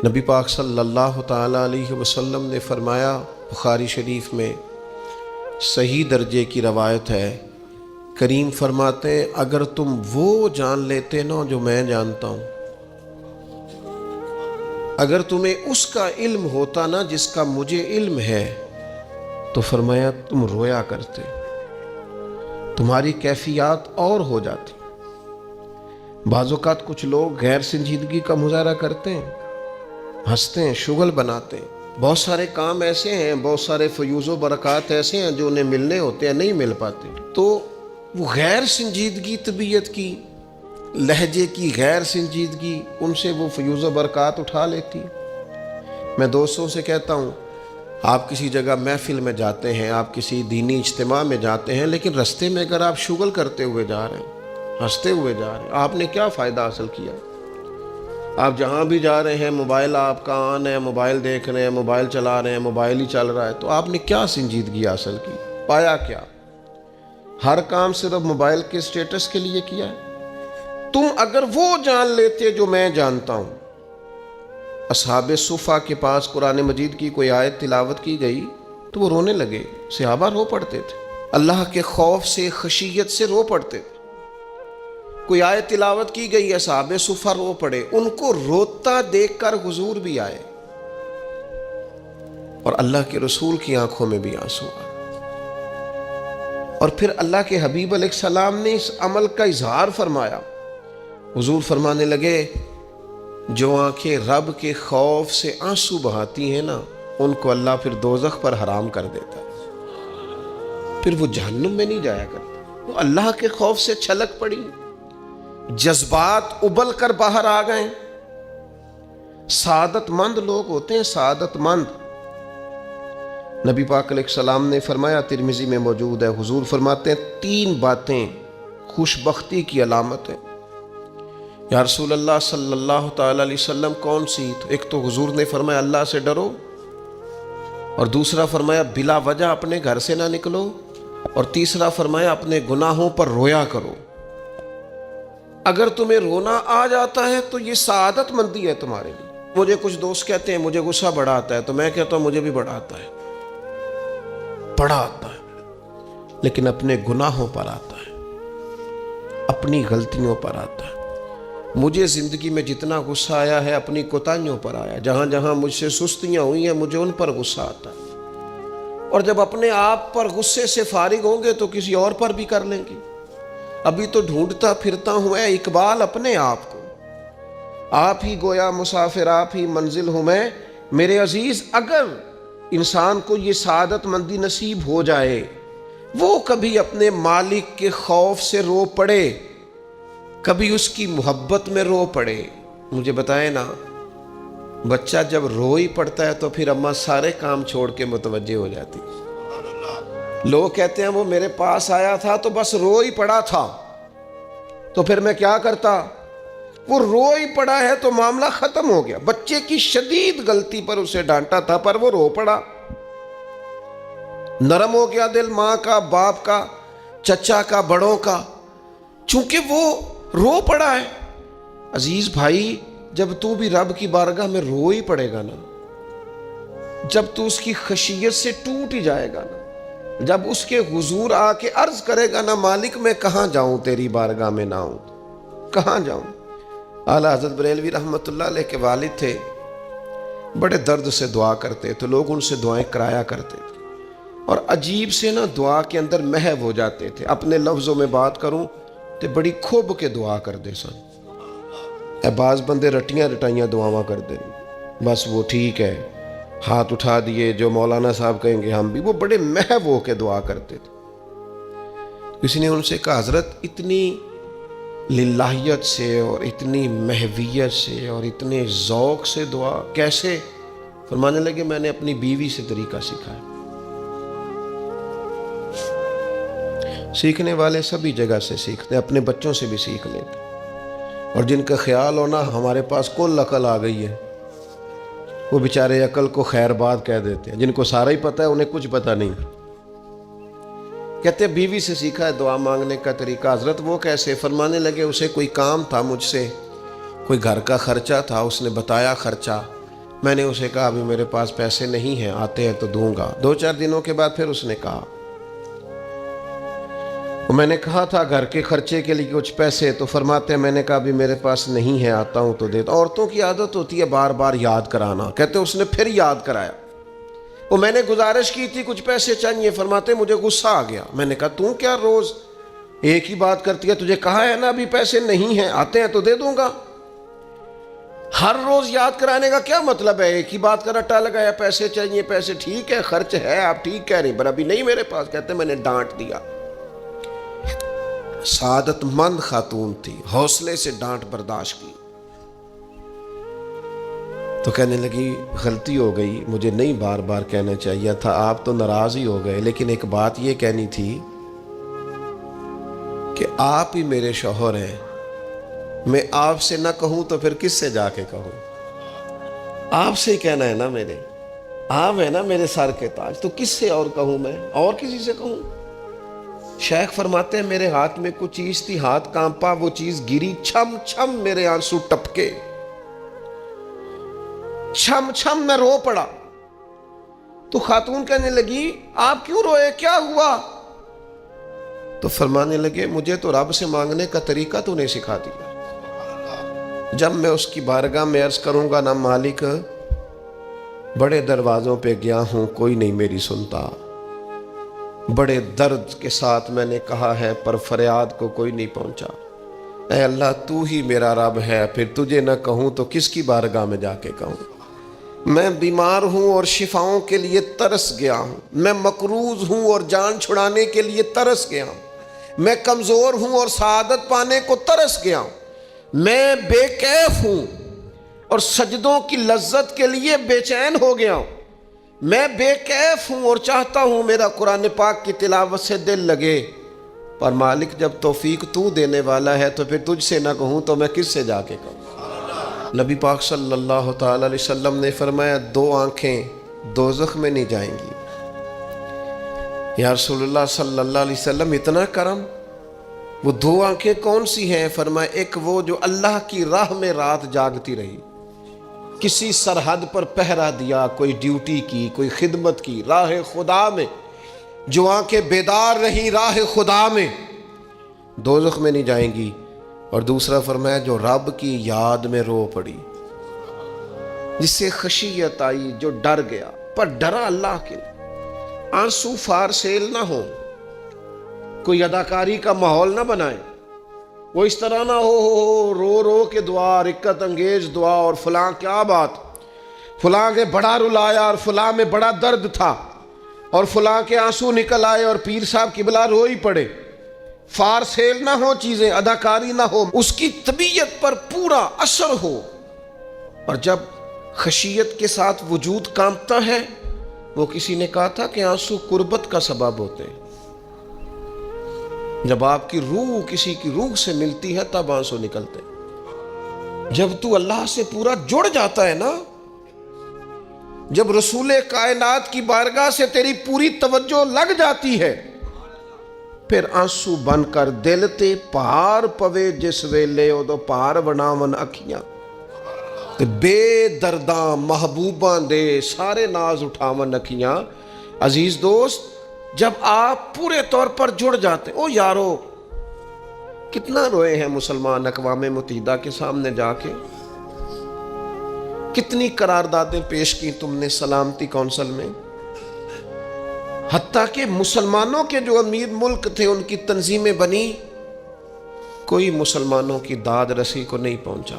نبی پاک صلی اللہ تعالیٰ علیہ وسلم نے فرمایا، بخاری شریف میں صحیح درجے کی روایت ہے، کریم فرماتے ہیں اگر تم وہ جان لیتے نا جو میں جانتا ہوں، اگر تمہیں اس کا علم ہوتا نا جس کا مجھے علم ہے، تو فرمایا تم رویا کرتے، تمہاری کیفیات اور ہو جاتی۔ بعض اوقات کچھ لوگ غیر سنجیدگی کا مظاہرہ کرتے ہیں، ہنستے ہیں، شغل بناتے ہیں، بہت سارے کام ایسے ہیں، بہت سارے فیوز و برکات ایسے ہیں جو انہیں ملنے ہوتے ہیں، نہیں مل پاتے، تو وہ غیر سنجیدگی طبیعت کی، لہجے کی غیر سنجیدگی، ان سے وہ فیوز و برکات اٹھا لیتی۔ میں دوستوں سے کہتا ہوں، آپ کسی جگہ محفل میں جاتے ہیں، آپ کسی دینی اجتماع میں جاتے ہیں، لیکن رستے میں اگر آپ شغل کرتے ہوئے جا رہے ہیں، ہنستے ہوئے جا رہے ہیں، آپ نے کیا فائدہ حاصل کیا؟ آپ جہاں بھی جا رہے ہیں، موبائل آپ کا آن ہے، موبائل دیکھ رہے ہیں، موبائل چلا رہے ہیں، موبائل ہی چل رہا ہے، تو آپ نے کیا سنجیدگی حاصل کی؟ پایا کیا؟ ہر کام صرف موبائل کے سٹیٹس کے لیے کیا ہے؟ تم اگر وہ جان لیتے جو میں جانتا ہوں۔ اصحاب صفا کے پاس قرآن مجید کی کوئی آیت تلاوت کی گئی تو وہ رونے لگے، صحابہ رو پڑتے تھے، اللہ کے خوف سے، خشیت سے رو پڑتے تھے۔ کوئی آیت تلاوت کی گئی، اصحاب صفا رو پڑے، ان کو روتا دیکھ کر حضور بھی آئے اور اللہ کے رسول کی آنکھوں میں بھی آنسو آئے، اور پھر اللہ کے حبیب علیہ السلام نے اس عمل کا اظہار فرمایا۔ حضور فرمانے لگے، جو آنکھیں رب کے خوف سے آنسو بہاتی ہیں نا، ان کو اللہ پھر دوزخ پر حرام کر دیتا ہے، پھر وہ جہنم میں نہیں جایا کرتا۔ وہ اللہ کے خوف سے چھلک پڑی، جذبات ابل کر باہر آ گئے۔ سعادت مند لوگ ہوتے ہیں، سعادت مند۔ نبی پاک علیہ السلام نے فرمایا، ترمذی میں موجود ہے، حضور فرماتے ہیں 3 باتیں خوش بختی کی علامت ہیں۔ یا رسول اللہ صلی اللہ تعالی علیہ وسلم کون سی؟ تو ایک تو حضور نے فرمایا اللہ سے ڈرو، اور دوسرا فرمایا بلا وجہ اپنے گھر سے نہ نکلو، اور تیسرا فرمایا اپنے گناہوں پر رویا کرو۔ اگر تمہیں رونا آ جاتا ہے تو یہ سعادت مندی ہے تمہارے لیے۔ مجھے کچھ دوست کہتے ہیں مجھے غصہ بڑا آتا ہے، تو میں کہتا ہوں مجھے بھی بڑا آتا ہے، بڑا آتا ہے، لیکن اپنے گناہوں پر آتا ہے، اپنی غلطیوں پر آتا ہے۔ مجھے زندگی میں جتنا غصہ آیا ہے اپنی کوتاہیوں پر آیا، جہاں جہاں مجھ سے سستیاں ہوئی ہیں مجھے ان پر غصہ آتا ہے، اور جب اپنے آپ پر غصے سے فارغ ہوں گے تو کسی اور پر بھی کر لیں گے۔ ابھی تو ڈھونڈتا پھرتا ہوں اے اقبال اپنے آپ کو، آپ ہی گویا مسافر، آپ ہی منزل ہوں میں۔ میرے عزیز، اگر انسان کو یہ سعادت مندی نصیب ہو جائے، وہ کبھی اپنے مالک کے خوف سے رو پڑے، کبھی اس کی محبت میں رو پڑے۔ مجھے بتائیں نا، بچہ جب رو ہی پڑتا ہے تو پھر اماں سارے کام چھوڑ کے متوجہ ہو جاتی۔ لوگ کہتے ہیں وہ میرے پاس آیا تھا تو بس رو ہی پڑا تھا، تو پھر میں کیا کرتا؟ وہ رو ہی پڑا ہے تو معاملہ ختم ہو گیا۔ بچے کی شدید غلطی پر اسے ڈانٹا تھا، پر وہ رو پڑا، نرم ہو گیا دل ماں کا، باپ کا، چچا کا، بڑوں کا، چونکہ وہ رو پڑا ہے۔ عزیز بھائی، جب تو بھی رب کی بارگاہ میں رو ہی پڑے گا نا، جب تو اس کی خشیت سے ٹوٹ ہی جائے گا نا، جب اس کے حضور آ کے عرض کرے گا نا، مالک میں کہاں جاؤں تیری بارگاہ میں نہ ہوں، کہاں جاؤں؟ اعلیٰ حضرت بریلوی رحمۃ اللہ علیہ کے والد تھے، بڑے درد سے دعا کرتے تو لوگ ان سے دعائیں کرایا کرتے تھے، اور عجیب سے نا دعا کے اندر محو ہو جاتے تھے۔ اپنے لفظوں میں بات کروں تو بڑی کھوب کے دعا کر دے سن۔ اے بعض بندے رٹیاں رٹائیاں دعاواں کر دیں، بس وہ ٹھیک ہے، ہاتھ اٹھا دیے، جو مولانا صاحب کہیں گے ہم بھی، وہ بڑے محو ہو کے دعا کرتے تھے۔ کسی نے ان سے کہا حضرت اتنی للہیت سے اور اتنی محویت سے اور اتنے ذوق سے دعا کیسے؟ فرمانے لگے میں نے اپنی بیوی سے طریقہ سیکھا ہے۔ سیکھنے والے سبھی جگہ سے سیکھتے، اپنے بچوں سے بھی سیکھ لیتے، اور جن کا خیال ہونا ہمارے پاس کل عقل آ گئی ہے، وہ بیچارے عقل کو خیر بات کہہ دیتے ہیں، جن کو سارا ہی پتہ ہے انہیں کچھ پتہ نہیں۔ کہتے بیوی سے سیکھا ہے دعا مانگنے کا طریقہ۔ حضرت وہ کیسے؟ فرمانے لگے اسے کوئی کام تھا مجھ سے، کوئی گھر کا خرچہ تھا، اس نے بتایا خرچہ، میں نے اسے کہا ابھی میرے پاس پیسے نہیں ہیں، آتے ہیں تو دوں گا۔ 2-4 دنوں کے بعد پھر اس نے کہا، میں نے کہا تھا گھر کے خرچے کے لیے کچھ پیسے، تو فرماتے ہیں میں نے کہا ابھی میرے پاس نہیں ہے، آتا ہوں تو دیتا۔ عورتوں کی عادت ہوتی ہے بار بار یاد کرانا، کہتے اس نے پھر یاد کرایا۔ وہ میں نے گزارش کی تھی کچھ پیسے چاہیے، فرماتے مجھے غصہ آ گیا۔ میں نے کہا تو کیا روز ایک ہی بات کرتی ہے، تجھے کہا ہے نا ابھی پیسے نہیں ہیں، آتے ہیں تو دے دوں گا۔ ہر روز یاد کرانے کا کیا مطلب ہے؟ ایک ہی بات کا رٹا لگایا، پیسے چاہیے پیسے، ٹھیک ہے خرچ ہے آپ ٹھیک کہہ رہی پر ابھی نہیں میرے پاس۔ کہتے میں نے ڈانٹ دیا۔ سعادت مند خاتون تھی، حوصلے سے ڈانٹ برداشت کی۔ تو کہنے لگی غلطی ہو گئی، مجھے نہیں بار بار کہنا چاہیے تھا، آپ تو ناراض ہی ہو گئے، لیکن ایک بات یہ کہنی تھی کہ آپ ہی میرے شوہر ہیں، میں آپ سے نہ کہوں تو پھر کس سے جا کے کہوں؟ آپ سے ہی کہنا ہے نا، میرے آپ ہے نا میرے سر کے تاج، تو کس سے اور کہوں؟ میں اور کسی سے کہوں؟ شیخ فرماتے ہیں میرے ہاتھ میں کچھ چیز تھی، ہاتھ کانپا، وہ چیز گری، چھم چھم میرے آنسو ٹپکے، چھم چھم میں رو پڑا۔ تو خاتون کہنے لگی آپ کیوں روئے، کیا ہوا؟ تو فرمانے لگے مجھے تو رب سے مانگنے کا طریقہ تو نہیں سکھا دیا۔ جب میں اس کی بارگاہ میں عرض کروں گا نا مالک بڑے دروازوں پہ گیا ہوں کوئی نہیں میری سنتا، بڑے درد کے ساتھ میں نے کہا ہے پر فریاد کو کوئی نہیں پہنچا، اے اللہ تو ہی میرا رب ہے، پھر تجھے نہ کہوں تو کس کی بارگاہ میں جا کے کہوں؟ میں بیمار ہوں اور شفاؤں کے لیے ترس گیا ہوں، میں مقروض ہوں اور جان چھڑانے کے لیے ترس گیا ہوں، میں کمزور ہوں اور سعادت پانے کو ترس گیا ہوں، میں بے کیف ہوں اور سجدوں کی لذت کے لیے بے چین ہو گیا ہوں، میں بے کیف ہوں اور چاہتا ہوں میرا قرآن پاک کی تلاوت سے دل لگے، پر مالک جب توفیق تو دینے والا ہے تو پھر تجھ سے نہ کہوں تو میں کس سے جا کے کہوں؟ نبی پاک صلی اللہ تعالی علیہ وسلم نے فرمایا 2 آنکھیں دوزخ میں نہیں جائیں گی۔ یا رسول اللہ صلی اللہ علیہ وسلم اتنا کرم، وہ 2 آنکھیں کون سی ہیں؟ فرمایا ایک وہ جو اللہ کی راہ میں رات جاگتی رہی، کسی سرحد پر پہرا دیا، کوئی ڈیوٹی کی، کوئی خدمت کی راہ خدا میں، جو آنکھیں بیدار رہی راہ خدا میں دوزخ میں نہیں جائیں گی۔ اور دوسرا فرمایا جو رب کی یاد میں رو پڑی، جس سے خشیت آئی، جو ڈر گیا پر ڈرا اللہ کے لیے، آنسو فارسیل نہ ہو، کوئی اداکاری کا ماحول نہ بنائے، وہ اس طرح نہ ہو رو رو کے دعا، رکت انگیز دعا، اور فلاں کیا بات، فلاں کے بڑا رلایا اور فلاں میں بڑا درد تھا اور فلاں کے آنسو نکل آئے اور پیر صاحب قبلہ رو ہی پڑے۔ فارسیل نہ ہو چیزیں، اداکاری نہ ہو، اس کی طبیعت پر پورا اثر ہو۔ اور جب خشیت کے ساتھ وجود کانپتا ہے، وہ کسی نے کہا تھا کہ آنسو قربت کا سبب ہوتے ہیں، جب آپ کی روح کسی کی روح سے ملتی ہے تب آنسو نکلتے ہیں۔ جب تو اللہ سے پورا جڑ جاتا ہے نا، جب رسول کائنات کی بارگاہ سے تیری پوری توجہ لگ جاتی ہے، پھر آنسو بن کر دل تے پار پوے جس ویلے ادو پار بناون اکھیاں، تے بے درداں محبوباں دے سارے ناز اٹھاون اکھیاں۔ عزیز دوست، جب آپ پورے طور پر جڑ جاتے او یارو، کتنا روئے ہیں مسلمان اقوام متحدہ کے سامنے جا کے، کتنی قراردادیں پیش کی تم نے سلامتی کونسل میں، حتیٰ کہ مسلمانوں کے جو امیر ملک تھے ان کی تنظیمیں بنی، کوئی مسلمانوں کی داد رسی کو نہیں پہنچا۔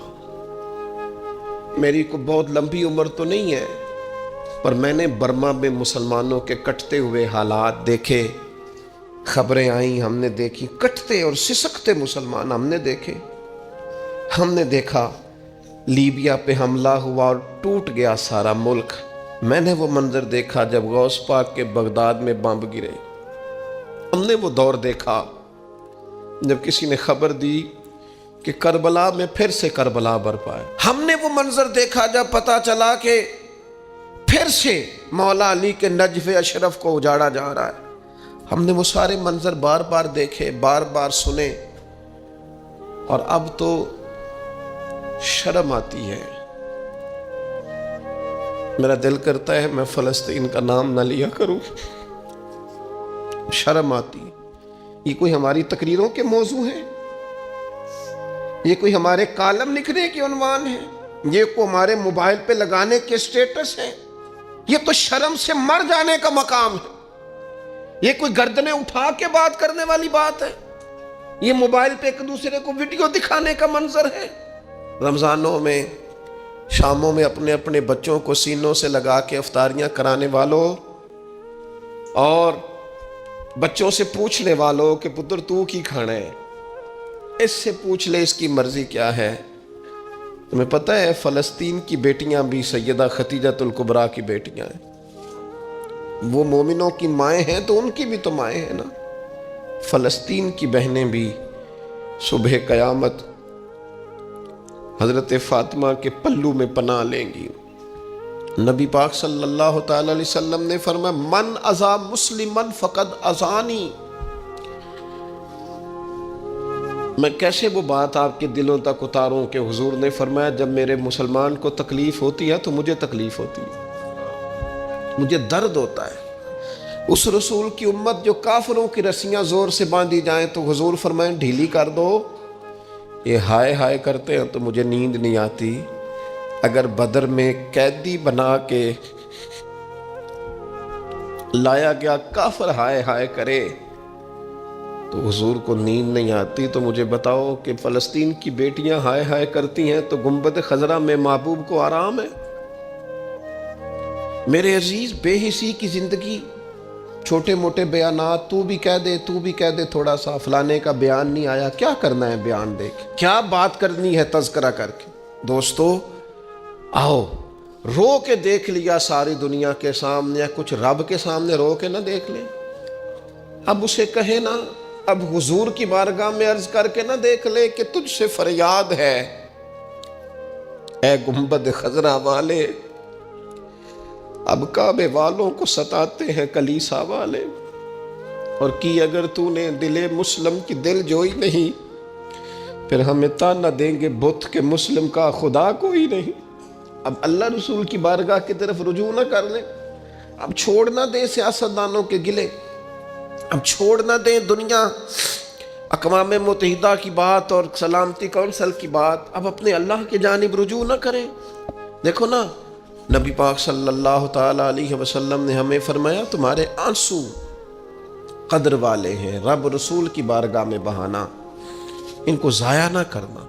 میری کو بہت لمبی عمر تو نہیں ہے، پر میں نے برما میں مسلمانوں کے کٹتے ہوئے حالات دیکھے، خبریں آئیں ہم نے دیکھی، کٹتے اور سسکتے مسلمان ہم نے دیکھے۔ ہم نے دیکھا لیبیا پہ حملہ ہوا اور ٹوٹ گیا سارا ملک۔ میں نے وہ منظر دیکھا جب غوث پاک کے بغداد میں بمب گرے۔ ہم نے وہ دور دیکھا جب کسی نے خبر دی کہ کربلا میں پھر سے کربلا برپا ہے۔ ہم نے وہ منظر دیکھا جب پتا چلا کہ پھر سے مولا علی کے نجف اشرف کو اجاڑا جا رہا ہے۔ ہم نے وہ سارے منظر بار بار دیکھے، بار بار سنے، اور اب تو شرم آتی ہے میرا دل کرتا ہے میں فلسطین کا نام نہ لیا کروں، شرم آتی ہے۔ یہ کوئی ہماری تقریروں کے موضوع ہیں؟ یہ کوئی ہمارے کالم لکھنے کے عنوان ہیں؟ یہ کوئی ہمارے موبائل پہ لگانے کے سٹیٹس ہیں؟ یہ تو شرم سے مر جانے کا مقام ہے۔ یہ کوئی گردنیں اٹھا کے بات کرنے والی بات ہے؟ یہ موبائل پہ ایک دوسرے کو ویڈیو دکھانے کا منظر ہے؟ رمضانوں میں شاموں میں اپنے اپنے بچوں کو سینوں سے لگا کے افطاریاں کرانے والوں اور بچوں سے پوچھنے والوں کہ پتر تو کی کھانا ہے، اس سے پوچھ لے اس کی مرضی کیا ہے۔ تمہیں پتہ ہے فلسطین کی بیٹیاں بھی سیدہ خدیجہ الکبریٰ کی بیٹیاں ہیں، وہ مومنوں کی مائیں ہیں تو ان کی بھی تو مائیں ہیں نا۔ فلسطین کی بہنیں بھی صبح قیامت حضرت فاطمہ کے پلو میں پناہ لیں گی۔ نبی پاک صلی اللہ تعالی علیہ وسلم نے فرمایا من اذا مسلمن فقد اذانی۔ میں کیسے وہ بات آپ کے دلوں تک اتاروں کہ حضور نے فرمایا جب میرے مسلمان کو تکلیف ہوتی ہے تو مجھے تکلیف ہوتی ہے، مجھے درد ہوتا ہے۔ اس رسول کی امت جو کافروں کی رسیاں زور سے باندھی جائیں تو حضور فرمائیں ڈھیلی کر دو، یہ ہائے ہائے کرتے ہیں تو مجھے نیند نہیں آتی۔ اگر بدر میں قیدی بنا کے لایا گیا کافر ہائے ہائے کرے تو حضور کو نیند نہیں آتی، تو مجھے بتاؤ کہ فلسطین کی بیٹیاں ہائے ہائے کرتی ہیں تو گنبد خضرا میں محبوب کو آرام ہے؟ میرے عزیز، بے حسی کی زندگی، چھوٹے موٹے بیانات، تو بھی کہہ دے تھوڑا سا فلانے کا بیان نہیں آیا، کیا کرنا ہے بیان دے کے، کیا بات کرنی ہے تذکرہ کر کے؟ دوستو آؤ رو کے دیکھ لیا ساری دنیا کے سامنے، کچھ رب کے سامنے رو کے نہ دیکھ لیں؟ اب اسے کہے نا، اب حضور کی بارگاہ میں عرض کر کے نہ دیکھ لے کہ تجھ سے فریاد ہے اے گنبد خضرا والے، اب کعبے والوں کو ستاتے ہیں کلیسا والے، اور کی اگر تو نے دل مسلم کی دل جوئی نہیں، پھر ہمیں تانا دیں گے بت کہ مسلم کا خدا کوئی نہیں۔ اب اللہ رسول کی بارگاہ کی طرف رجوع نہ کر لیں، اب چھوڑ نہ دیں سیاستدانوں کے گلے، اب چھوڑ نہ دیں دنیا اقوام متحدہ کی بات اور سلامتی کونسل کی بات، اب اپنے اللہ کی جانب رجوع نہ کریں۔ دیکھو نا، نبی پاک صلی اللہ تعالی علیہ وسلم نے ہمیں فرمایا تمہارے آنسو قدر والے ہیں، رب رسول کی بارگاہ میں بہانا، ان کو ضائع نہ کرنا۔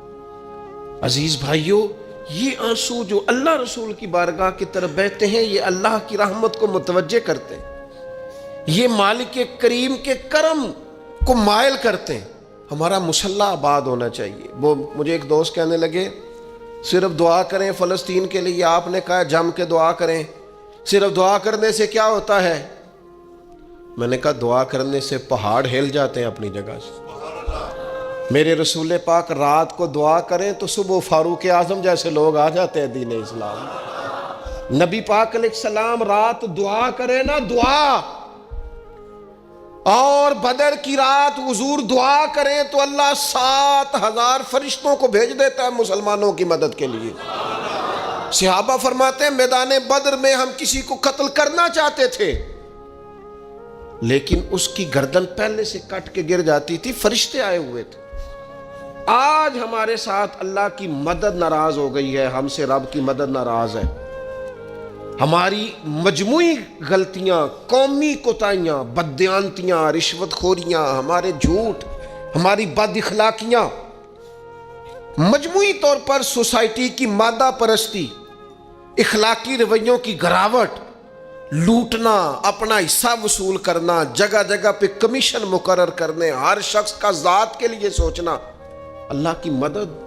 عزیز بھائیو، یہ آنسو جو اللہ رسول کی بارگاہ کی طرف بہتے ہیں، یہ اللہ کی رحمت کو متوجہ کرتے ہیں، یہ مالک کریم کے کرم کو مائل کرتے ہیں۔ ہمارا مسلح آباد ہونا چاہیے۔ وہ مجھے ایک دوست کہنے لگے صرف دعا کریں فلسطین کے لیے، آپ نے کہا جم کے دعا کریں، صرف دعا کرنے سے کیا ہوتا ہے؟ میں نے کہا دعا کرنے سے پہاڑ ہل جاتے ہیں اپنی جگہ سے۔ میرے رسول پاک رات کو دعا کریں تو صبح فاروق اعظم جیسے لوگ آ جاتے ہیں دین اسلام۔ نبی پاک علیہ السلام رات دعا کریں نا، دعا، اور بدر کی رات حضور دعا کریں تو اللہ 7,000 فرشتوں کو بھیج دیتا ہے مسلمانوں کی مدد کے لیے۔ صحابہ فرماتے ہیں میدان بدر میں ہم کسی کو قتل کرنا چاہتے تھے، لیکن اس کی گردن پہلے سے کٹ کے گر جاتی تھی، فرشتے آئے ہوئے تھے۔ آج ہمارے ساتھ اللہ کی مدد ناراض ہو گئی ہے، ہم سے رب کی مدد ناراض ہے۔ ہماری مجموعی غلطیاں، قومی کوتاہیاں، بددیانتیاں، رشوت خوریاں، ہمارے جھوٹ، ہماری بد اخلاقیاں، مجموعی طور پر سوسائٹی کی مادہ پرستی، اخلاقی رویوں کی گراوٹ، لوٹنا، اپنا حصہ وصول کرنا، جگہ جگہ پہ کمیشن مقرر کرنے، ہر شخص کا ذات کے لیے سوچنا، اللہ کی مدد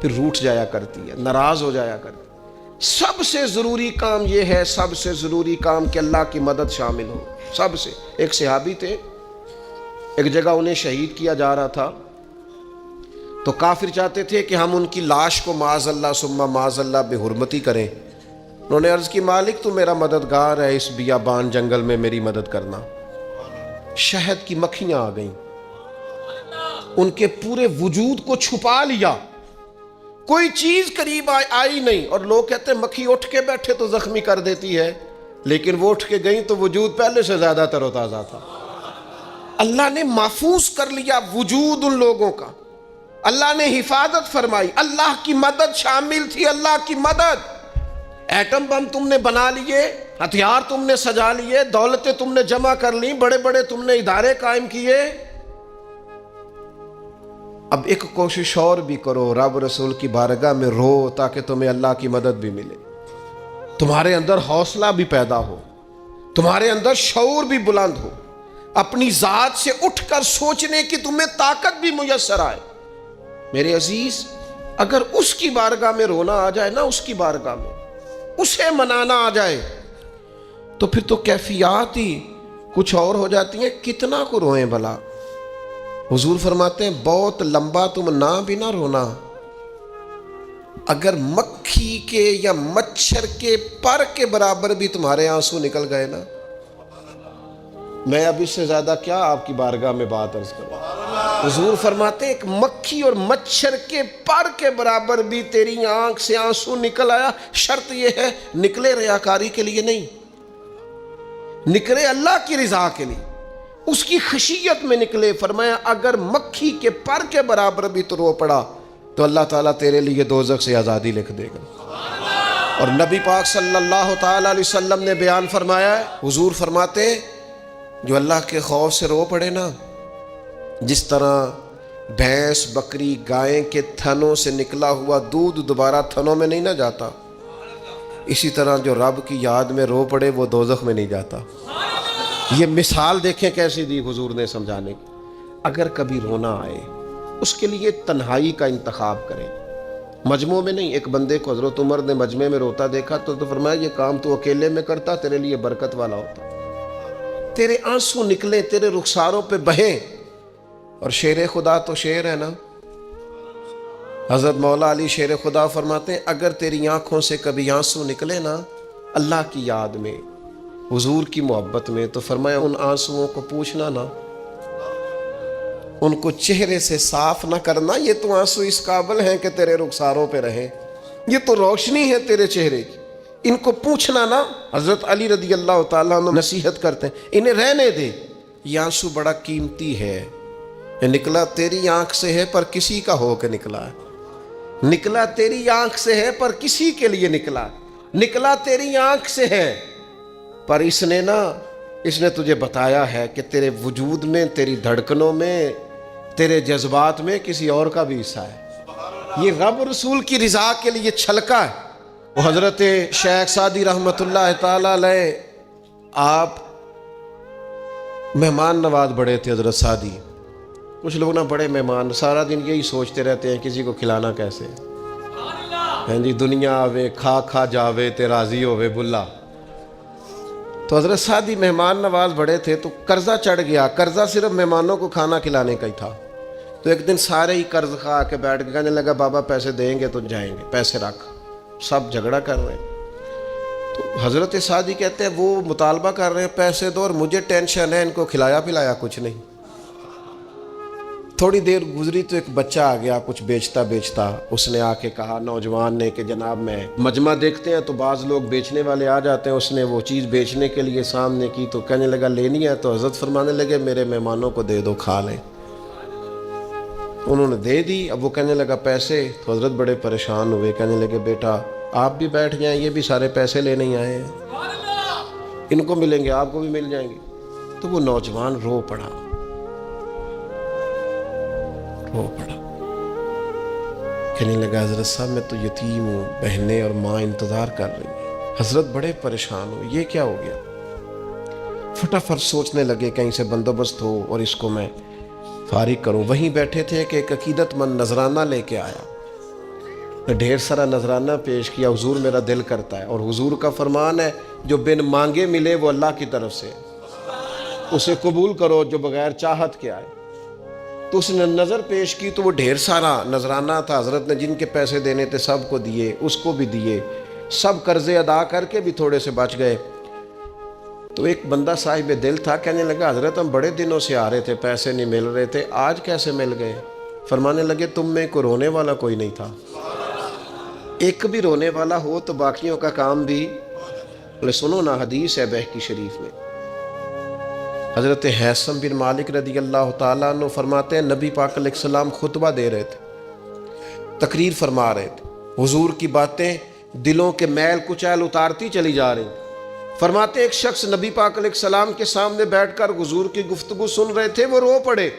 پھر روٹ جایا کرتی ہے، ناراض ہو جایا کرتی ہے۔ سب سے ضروری کام یہ ہے، سب سے ضروری کام کہ اللہ کی مدد شامل ہو۔ سب سے، ایک صحابی تھے، ایک جگہ انہیں شہید کیا جا رہا تھا، تو کافر چاہتے تھے کہ ہم ان کی لاش کو معاذ اللہ ثم معاذ اللہ بے حرمتی کریں۔ انہوں نے عرض کی مالک تو میرا مددگار ہے، اس بیابان جنگل میں میری مدد کرنا۔ شہد کی مکھیاں آ گئیں، ان کے پورے وجود کو چھپا لیا، کوئی چیز قریب آئی نہیں. اور لوگ کہتے ہیں مکھی اٹھ کے بیٹھے تو زخمی کر دیتی ہے، لیکن وہ اٹھ کے گئیں تو وجود پہلے سے زیادہ تر و تازہ تھا. اللہ نے محفوظ کر لیا وجود ان لوگوں کا، اللہ نے حفاظت فرمائی. اللہ کی مدد شامل تھی، اللہ کی مدد. ایٹم بم تم نے بنا لیے، ہتھیار تم نے سجا لیے، دولتیں تم نے جمع کر لی، بڑے بڑے تم نے ادارے قائم کیے. اب ایک کوشش اور بھی کرو، رب رسول کی بارگاہ میں رو تاکہ تمہیں اللہ کی مدد بھی ملے، تمہارے اندر حوصلہ بھی پیدا ہو، تمہارے اندر شعور بھی بلند ہو، اپنی ذات سے اٹھ کر سوچنے کی تمہیں طاقت بھی میسر آئے. میرے عزیز، اگر اس کی بارگاہ میں رونا آ جائے نا، اس کی بارگاہ میں اسے منانا آ جائے، تو پھر تو کیفیات ہی کچھ اور ہو جاتی ہیں. کتنا کو روئیں بھلا؟ حضور فرماتے ہیں بہت لمبا تم نہ بھی نہ رونا، اگر مکھی کے یا مچھر کے پر کے برابر بھی تمہارے آنسو نکل گئے نا، میں اب اس سے زیادہ کیا آپ کی بارگاہ میں بات عرض کروں. حضور فرماتے ہیں ایک مکھی اور مچھر کے پر کے برابر بھی تیری آنکھ سے آنسو نکل آیا، شرط یہ ہے نکلے ریاکاری کے لیے نہیں، نکلے اللہ کی رضا کے لیے، اس کی خشیت میں نکلے. فرمایا اگر مکھی کے پر کے برابر بھی تو رو پڑا تو اللہ تعالیٰ تیرے لیے دوزخ سے آزادی لکھ دے گا. اور نبی پاک صلی اللہ تعالیٰ علیہ وسلم نے بیان فرمایا ہے، حضور فرماتے ہیں جو اللہ کے خوف سے رو پڑے نا، جس طرح بھینس بکری گائیں کے تھنوں سے نکلا ہوا دودھ دوبارہ تھنوں میں نہیں نہ جاتا، اسی طرح جو رب کی یاد میں رو پڑے وہ دوزخ میں نہیں جاتا. یہ مثال دیکھیں کیسی دی حضور نے سمجھانے کی. اگر کبھی رونا آئے اس کے لیے تنہائی کا انتخاب کریں، مجموع میں نہیں. ایک بندے کو حضرت عمر نے مجمع میں روتا دیکھا تو فرمایا یہ کام تو اکیلے میں کرتا، تیرے لیے برکت والا ہوتا، تیرے آنسو نکلیں، تیرے رخساروں پہ بہیں. اور شیر خدا تو شیر ہے نا، حضرت مولا علی شیر خدا فرماتے ہیں اگر تیری آنکھوں سے کبھی آنسو نکلے نا اللہ کی یاد میں، حضور کی محبت میں، تو فرمایا ان آنسوؤں کو پوچھنا نا، ان کو چہرے سے صاف نہ کرنا. یہ تو آنسو اس قابل ہیں کہ تیرے رخساروں پہ رہیں، یہ تو روشنی ہے تیرے چہرے کی، ان کو پوچھنا نا. حضرت علی رضی اللہ تعالیٰ عنہ نصیحت کرتے ہیں انہیں رہنے دے، یہ آنسو بڑا قیمتی ہے، یہ نکلا تیری آنکھ سے ہے پر کسی کا ہو کے نکلا ہے، نکلا تیری آنکھ سے ہے پر کسی کے لیے نکلا، نکلا تیری آنکھ سے ہے پر اس نے تجھے بتایا ہے کہ تیرے وجود میں، تیری دھڑکنوں میں، تیرے جذبات میں کسی اور کا بھی حصہ ہے. یہ رب رسول کی رضا کے لیے چھلکا ہے. وہ حضرت شیخ سعدی رحمۃ اللہ تعالیٰ علیہ آپ مہمان نواز بڑے تھے. حضرت سعدی، کچھ لوگ نا بڑے مہمان سارا دن یہی سوچتے رہتے ہیں کسی کو کھلانا کیسے، ہاں جی دنیا آوے کھا کھا جاوے تے راضی ہووے بلا. تو حضرت سعدی مہمان نواز بڑے تھے تو قرضہ چڑھ گیا. قرضہ صرف مہمانوں کو کھانا کھلانے کا ہی تھا. تو ایک دن سارے ہی قرض کھا کے بیٹھ کے کہنے لگا بابا پیسے دیں گے تو جائیں گے، پیسے رکھ. سب جھگڑا کر رہے ہیں. تو حضرت سعدی کہتے ہیں وہ مطالبہ کر رہے ہیں پیسے دو اور مجھے ٹینشن ہے، ان کو کھلایا پلایا کچھ نہیں. تھوڑی دیر گزری تو ایک بچہ آ گیا کچھ بیچتا بیچتا. اس نے آ کے کہا نوجوان نے کہ جناب میں مجمع دیکھتے ہیں تو بعض لوگ بیچنے والے آ جاتے ہیں. اس نے وہ چیز بیچنے کے لیے سامنے کی تو کہنے لگا لینی ہے. تو حضرت فرمانے لگے میرے مہمانوں کو دے دو کھا لیں. انہوں نے دے دی. اب وہ کہنے لگا پیسے. تو حضرت بڑے پریشان ہوئے، کہنے لگے بیٹا آپ بھی بیٹھ جائیں، یہ بھی سارے پیسے لینے ہی آئے ہیں، ان کو ملیں گے آپ کو بھی مل جائیں گے. تو وہ نوجوان رو پڑا. کہنے لگا حضرت صاحب میں تو یتیم ہوں، بہنیں اور ماں انتظار کر رہی ہیں. حضرت بڑے پریشان ہو، یہ کیا ہو گیا؟ فٹافٹ سوچنے لگے کہیں سے بندوبست ہو اور اس کو میں فارغ کروں. وہیں بیٹھے تھے کہ ایک عقیدت مند نذرانہ لے کے آیا. ڈھیر سارا نذرانہ پیش کیا. حضور میرا دل کرتا ہے، اور حضور کا فرمان ہے جو بن مانگے ملے وہ اللہ کی طرف سے، اسے قبول کرو جو بغیر چاہت کے آئے. تو اس نے نظر پیش کی تو وہ ڈھیر سارا نذرانہ تھا. حضرت نے جن کے پیسے دینے تھے سب کو دیے، اس کو بھی دیے، سب قرضے ادا کر کے بھی تھوڑے سے بچ گئے. تو ایک بندہ صاحب دل تھا، کہنے لگا حضرت ہم بڑے دنوں سے آ رہے تھے، پیسے نہیں مل رہے تھے، آج کیسے مل گئے؟ فرمانے لگے تم میں کوئی رونے والا کوئی نہیں تھا. ایک بھی رونے والا ہو تو باقیوں کا کام بھی سنو نا، حدیث ہے بہقی شریف میں، حضرت ہیثم بن مالک رضی اللہ تعالیٰ عنہ فرماتے ہیں نبی پاک علیہ السلام خطبہ دے رہے تھے، تقریر فرما رہے تھے، حضور کی باتیں دلوں کے میل کچیل اتارتی چلی جا رہی ہیں۔ فرماتے ایک شخص نبی پاک علیہ السلام کے سامنے بیٹھ کر حضور کی گفتگو سن رہے تھے، وہ رو پڑے،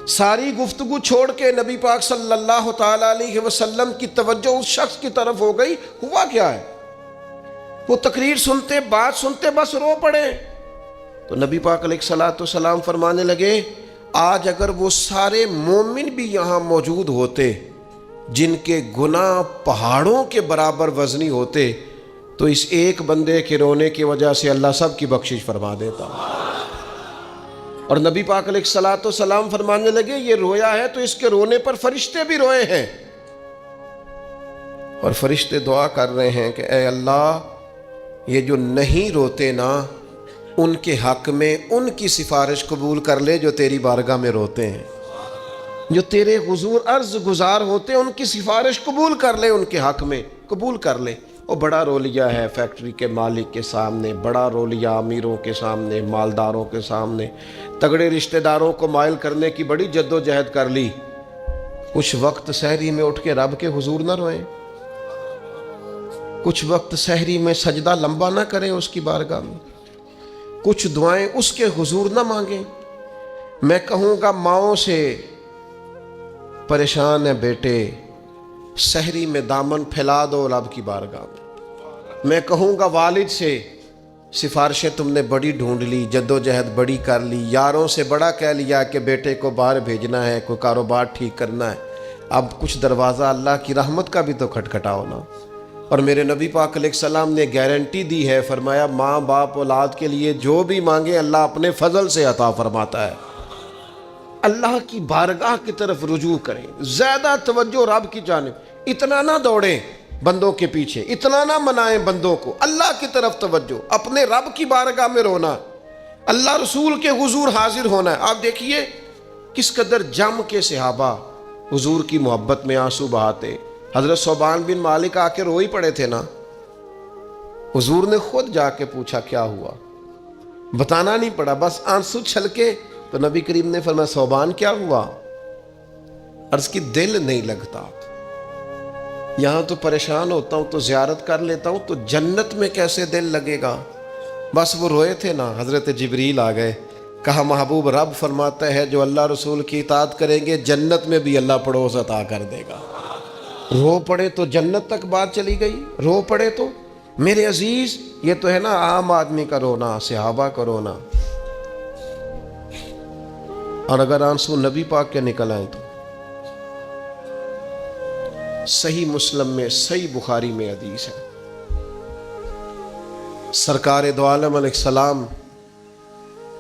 ساری گفتگو چھوڑ کے نبی پاک صلی اللہ تعالیٰ علیہ وسلم کی توجہ اس شخص کی طرف ہو گئی۔ ہوا کیا ہے؟ وہ تقریر سنتے، بات سنتے بس رو پڑے۔ تو نبی پاک علیہ السلام فرمانے لگے آج اگر وہ سارے مومن بھی یہاں موجود ہوتے جن کے گناہ پہاڑوں کے برابر وزنی ہوتے تو اس ایک بندے کے رونے کی وجہ سے اللہ سب کی بخشش فرما دیتا۔ اور نبی پاک علیہ السلام فرمانے لگے یہ رویا ہے تو اس کے رونے پر فرشتے بھی روئے ہیں، اور فرشتے دعا کر رہے ہیں کہ اے اللہ یہ جو نہیں روتے نا ان کے حق میں ان کی سفارش قبول کر لے جو تیری بارگاہ میں روتے ہیں، جو تیرے حضور عرض گزار ہوتے ہیں ان کی سفارش قبول کر لے، ان کے حق میں قبول کر لے۔ وہ بڑا رو لیا ہے فیکٹری کے مالک کے سامنے، بڑا رو لیا امیروں کے سامنے، مالداروں کے سامنے، تگڑے رشتہ داروں کو مائل کرنے کی بڑی جد و جہد کر لی۔ کچھ وقت سحری میں اٹھ کے رب کے حضور نہ روئیں، کچھ وقت سحری میں سجدہ لمبا نہ کریں اس کی بارگاہ میں، کچھ دعائیں اس کے حضور نہ مانگیں۔ میں کہوں گا ماؤں سے پریشان ہے بیٹے، سحری میں دامن پھیلا دو رب کی بارگاہ میں۔ میں کہوں گا والد سے سفارشیں تم نے بڑی ڈھونڈ لی، جد و جہد بڑی کر لی، یاروں سے بڑا کہہ لیا کہ بیٹے کو باہر بھیجنا ہے، کوئی کاروبار ٹھیک کرنا ہے، اب کچھ دروازہ اللہ کی رحمت کا بھی تو کھٹکھٹاؤ نا۔ اور میرے نبی پاک علیہ السلام نے گارنٹی دی ہے، فرمایا ماں باپ اولاد کے لیے جو بھی مانگے اللہ اپنے فضل سے عطا فرماتا ہے۔ اللہ کی بارگاہ کی طرف رجوع کریں، زیادہ توجہ رب کی جانب، اتنا نہ دوڑیں بندوں کے پیچھے، اتنا نہ منائیں بندوں کو، اللہ کی طرف توجہ، اپنے رب کی بارگاہ میں رونا، اللہ رسول کے حضور حاضر ہونا ہے۔ آپ دیکھیے کس قدر جم کے صحابہ حضور کی محبت میں آنسو بہاتے۔ حضرت ثوبان بن مالک آ کے روئی پڑے تھے نا، حضور نے خود جا کے پوچھا کیا ہوا، بتانا نہیں پڑا، بس آنسو چھلکے تو نبی کریم نے فرمایا ثوبان کیا ہوا؟ عرض کی دل نہیں لگتا، یہاں تو پریشان ہوتا ہوں تو زیارت کر لیتا ہوں تو جنت میں کیسے دل لگے گا؟ بس وہ روئے تھے نا، حضرت جبریل آ گئے، کہا محبوب رب فرماتا ہے جو اللہ رسول کی اطاعت کریں گے جنت میں بھی اللہ پڑوس عطا کر دے گا۔ رو پڑے تو جنت تک بات چلی گئی، رو پڑے تو میرے عزیز یہ تو ہے نا عام آدمی کا رونا، صحابہ کا رونا۔ اور اگر آنسو نبی پاک کے نکل آئیں تو صحیح مسلم میں، صحیح بخاری میں حدیث ہے، سرکار دو عالم علیہ السلام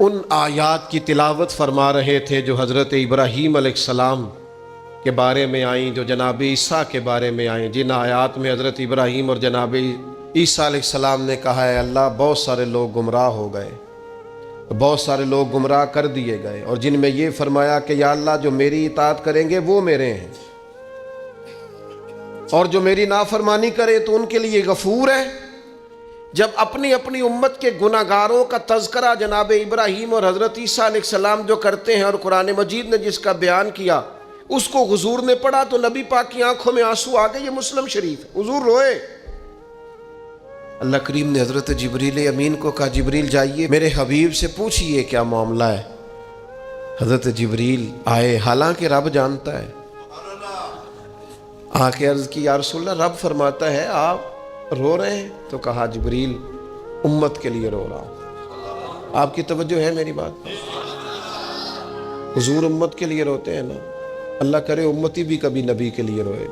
ان آیات کی تلاوت فرما رہے تھے جو حضرت ابراہیم علیہ السلام کے بارے میں آئیں، جو جناب عیسیٰ کے بارے میں آئیں، جن آیات میں حضرت ابراہیم اور جناب عیسیٰ علیہ السلام نے کہا ہے اللہ بہت سارے لوگ گمراہ ہو گئے، بہت سارے لوگ گمراہ کر دیے گئے، اور جن میں یہ فرمایا کہ یا اللہ جو میری اطاعت کریں گے وہ میرے ہیں، اور جو میری نافرمانی کرے تو ان کے لیے غفور ہے۔ جب اپنی اپنی امت کے گناہگاروں کا تذکرہ جناب ابراہیم اور حضرت عیسیٰ علیہ السلام جو کرتے ہیں اور قرآن مجید نے جس کا بیان کیا اس کو حضور نے پڑھا تو نبی پاک کی آنکھوں میں آنسو آ گئے۔ یہ مسلم شریف ہے، حضور روئے۔ اللہ کریم نے حضرت جبریل امین کو کہا جبریل جائیے میرے حبیب سے پوچھئے کیا معاملہ ہے۔ حضرت جبریل آئے، حالانکہ رب جانتا ہے، آ کے عرض کی یا رسول اللہ رب فرماتا ہے آپ رو رہے ہیں، تو کہا جبریل امت کے لیے رو رہا ہوں۔ آپ کی توجہ ہے میری بات پر؟ حضور امت کے لیے روتے ہیں نا، اللہ کرے امتی بھی کبھی نبی کے لیے روئے۔